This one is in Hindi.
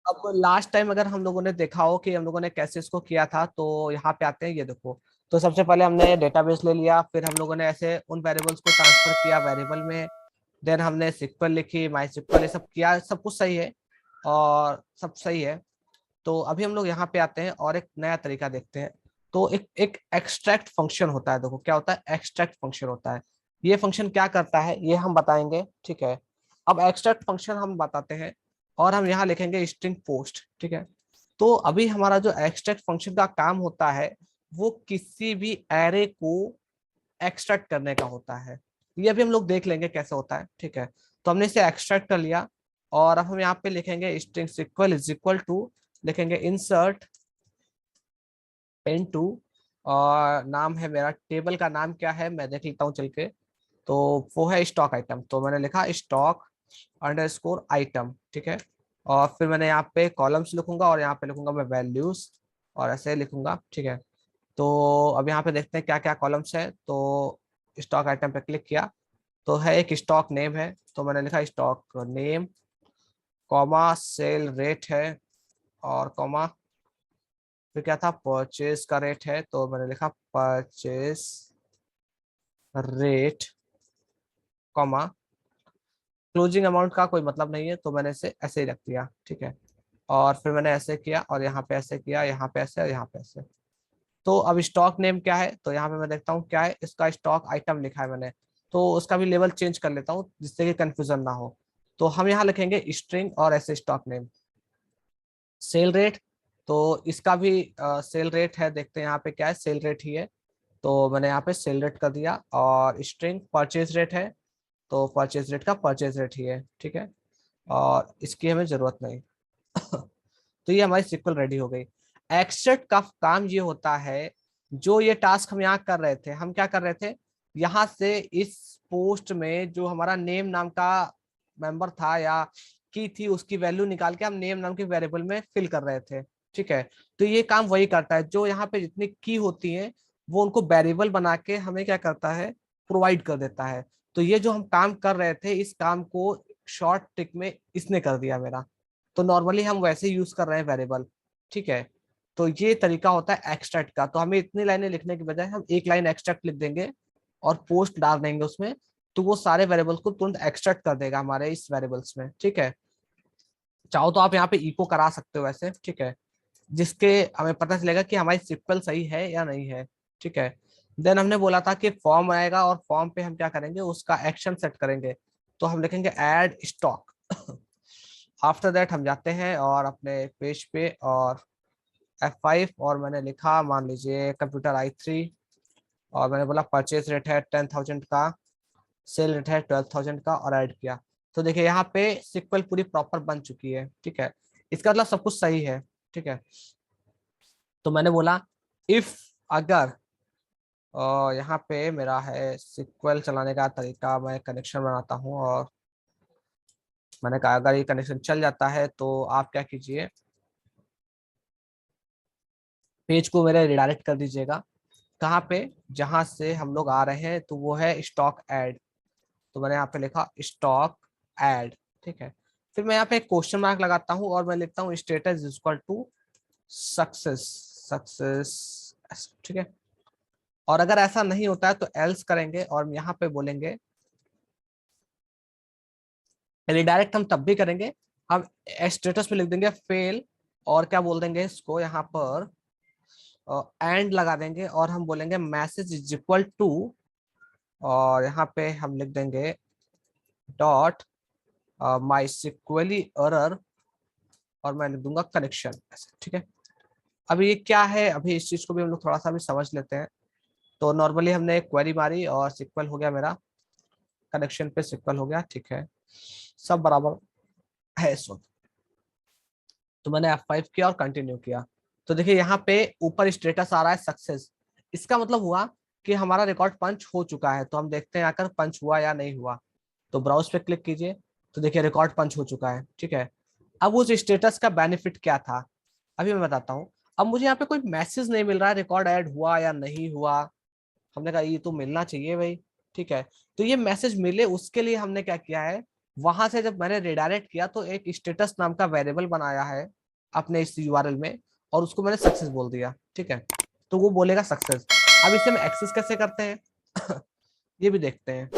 अब लास्ट टाइम अगर हम लोगों ने देखा हो कि हम लोगों ने कैसे इसको किया था, तो यहाँ पे आते हैं, ये देखो। तो सबसे पहले हमने डेटाबेस ले लिया, फिर हम लोगों ने ऐसे उन वेरिएबल्स को ट्रांसफर किया वेरिएबल में। देन हमने सिक्वल लिखी, माई सिक्वल, ये सब किया, सब कुछ सही है और सब सही है। तो अभी हम लोग यहाँ पे आते हैं और एक नया तरीका देखते हैं। तो एक एक एक्सट्रैक्ट फंक्शन होता है, देखो क्या होता है, एक्सट्रैक्ट फंक्शन होता है। ये फंक्शन क्या करता है ये हम बताएंगे, ठीक है। अब एक्सट्रैक्ट फंक्शन हम बताते हैं और हम यहाँ लिखेंगे स्ट्रिंग पोस्ट, ठीक है। तो अभी हमारा जो एक्सट्रैक्ट फंक्शन का काम होता है वो किसी भी एरे को एक्सट्रैक्ट करने का होता है। ये अभी हम लोग देख लेंगे कैसे होता है, ठीक है। तो हमने इसे एक्सट्रैक्ट कर लिया और अब हम यहाँ पे लिखेंगे string equal is equal to, लिखेंगे इंसर्ट इनटू, और नाम है मेरा, टेबल का नाम क्या है मैं देख लेता हूँ चल के। तो वो है स्टॉक आइटम, तो मैंने लिखा स्टॉक अंडरस्कोर आइटम, ठीक है। और फिर मैंने यहाँ पे कॉलम्स लिखूंगा और यहाँ पे लिखूंगा मैं वैल्यूज, और ऐसे लिखूंगा, ठीक है। तो अब यहाँ पे देखते हैं क्या क्या कॉलम्स है। तो स्टॉक आइटम पे क्लिक किया तो है एक स्टॉक नेम है, तो मैंने लिखा stock name, comma cell rate है, और कॉमा फिर क्या था, परचेज का रेट है, तो मैंने लिखा purchase rate, comma closing amount का कोई मतलब नहीं है तो मैंने इसे ऐसे ही रख दिया, ठीक है। और फिर मैंने ऐसे किया और यहाँ पे ऐसे किया, यहाँ पे ऐसे और यहाँ पे ऐसे। तो अब स्टॉक नेम क्या है, तो यहाँ पे मैं देखता हूँ क्या है, इसका स्टॉक आइटम लिखा है मैंने। तो उसका भी लेवल चेंज कर लेता हूँ जिससे कि कंफ्यूजन ना हो। तो हम यहाँ लिखेंगे स्ट्रिंग और ऐसे स्टॉक नेम। सेल रेट, तो इसका भी सेल रेट है, देखते हैं यहाँ पे क्या है, सेल रेट ही है। तो मैंने यहाँ पे सेल रेट कर दिया, और स्ट्रिंग परचेज रेट है, तो परचेज रेट का परचेज रेट ही है, ठीक है। और इसकी हमें जरूरत नहीं। तो ये हमारी सिक्वल रेडी हो गई। एक्सट्रैक्ट का काम ये होता है, जो ये टास्क हम यहाँ कर रहे थे, हम क्या कर रहे थे, यहाँ से इस पोस्ट में जो हमारा नेम नाम का मेंबर था या की थी, उसकी वैल्यू निकाल के हम नेम नाम के वेरिएबल में फिल कर रहे थे, ठीक है। तो ये काम वही करता है, जो यहाँ पे जितनी की होती है वो उनको वेरिएबल बना के हमें क्या करता है, प्रोवाइड कर देता है। तो ये जो हम काम कर रहे थे इस काम को शॉर्ट ट्रिक में इसने कर दिया मेरा। तो नॉर्मली हम वैसे यूज कर रहे हैं वेरिएबल, ठीक है। तो ये तरीका होता है एक्सट्रैक्ट का। तो हमें इतनी लाइनें लिखने की बजाय हम एक लाइन एक्सट्रैक्ट लिख देंगे और पोस्ट डाल देंगे उसमें, तो वो सारे वेरिएबल्स को तुरंत एक्सट्रैक्ट कर देगा हमारे इस वेरिएबल्स में, ठीक है। चाहो तो आप यहाँ पे इको करा सकते हो वैसे, ठीक है, जिसके हमें पता चलेगा कि हमारी सिक्वल सही है या नहीं है, ठीक है। देन हमने बोला था कि फॉर्म आएगा और फॉर्म पे हम क्या करेंगे, उसका एक्शन सेट करेंगे। तो हम लिखेंगे ऐड स्टॉक। आफ्टर दैट हम जाते हैं और अपने पेज पे और F5, और मैंने लिखा मान लीजिए कंप्यूटर i3, और मैंने बोला परचेज रेट है 10,000 का, सेल रेट है 12,000 का, और ऐड किया। तो देखिए यहाँ पे सिक्वल पूरी प्रॉपर बन चुकी है, ठीक है। इसका मतलब सब कुछ सही है, ठीक है। तो मैंने बोला इफ, अगर, और यहाँ पे मेरा है सिक्वल चलाने का तरीका, मैं कनेक्शन बनाता हूँ और मैंने कहा अगर ये कनेक्शन चल जाता है तो आप क्या कीजिए, पेज को मेरे रिडायरेक्ट कर दीजिएगा। कहाँ पे, जहां से हम लोग आ रहे हैं, तो वो है स्टॉक ऐड। तो मैंने यहाँ पे लिखा स्टॉक ऐड, ठीक है। फिर मैं यहाँ पे एक क्वेश्चन मार्क लगाता हूँ और मैं लिखता हूँ status is equal to success, success, ठीक है। और अगर ऐसा नहीं होता है तो एल्स करेंगे और यहाँ पे बोलेंगे, रिडायरेक्ट हम तब भी करेंगे, हम स्टेटस पे लिख देंगे फेल, और क्या बोल देंगे इसको यहाँ पर, एंड लगा देंगे और हम बोलेंगे मैसेज इज इक्वल टू, और यहाँ पे हम लिख देंगे डॉट माई सिक्वली एरर, और मैं लिख दूंगा कनेक्शन, ठीक है। अभी ये क्या है, अभी इस चीज को भी हम लोग थोड़ा सा भी समझ लेते हैं। तो नॉर्मली हमने एक क्वेरी मारी और सिक्वल हो गया मेरा, कनेक्शन पे सिक्वल हो गया, ठीक है, सब बराबर है इस वक्त। तो मैंने F5 किया और कंटिन्यू किया। तो देखिए यहाँ पे ऊपर स्टेटस आ रहा है सक्सेस, इसका मतलब हुआ कि हमारा रिकॉर्ड पंच हो चुका है। तो हम देखते हैं आकर पंच हुआ या नहीं हुआ। तो ब्राउज पे क्लिक कीजिए, तो देखिए रिकॉर्ड पंच हो चुका है, ठीक है। अब उस स्टेटस का बेनिफिट क्या था, अभी मैं बताता हूँ। अब मुझे यहाँ पे कोई मैसेज नहीं मिल रहा है रिकॉर्ड ऐड हुआ या नहीं हुआ। हमने कहा ये तो मिलना चाहिए भाई, ठीक है। तो ये मैसेज मिले उसके लिए हमने क्या किया है, वहां से जब मैंने रिडायरेक्ट किया तो एक स्टेटस नाम का वेरिएबल बनाया है अपने इस यूआरएल में, और उसको मैंने सक्सेस बोल दिया, ठीक है। तो वो बोलेगा सक्सेस। अब इसे हम एक्सेस कैसे करते हैं ये भी देखते हैं।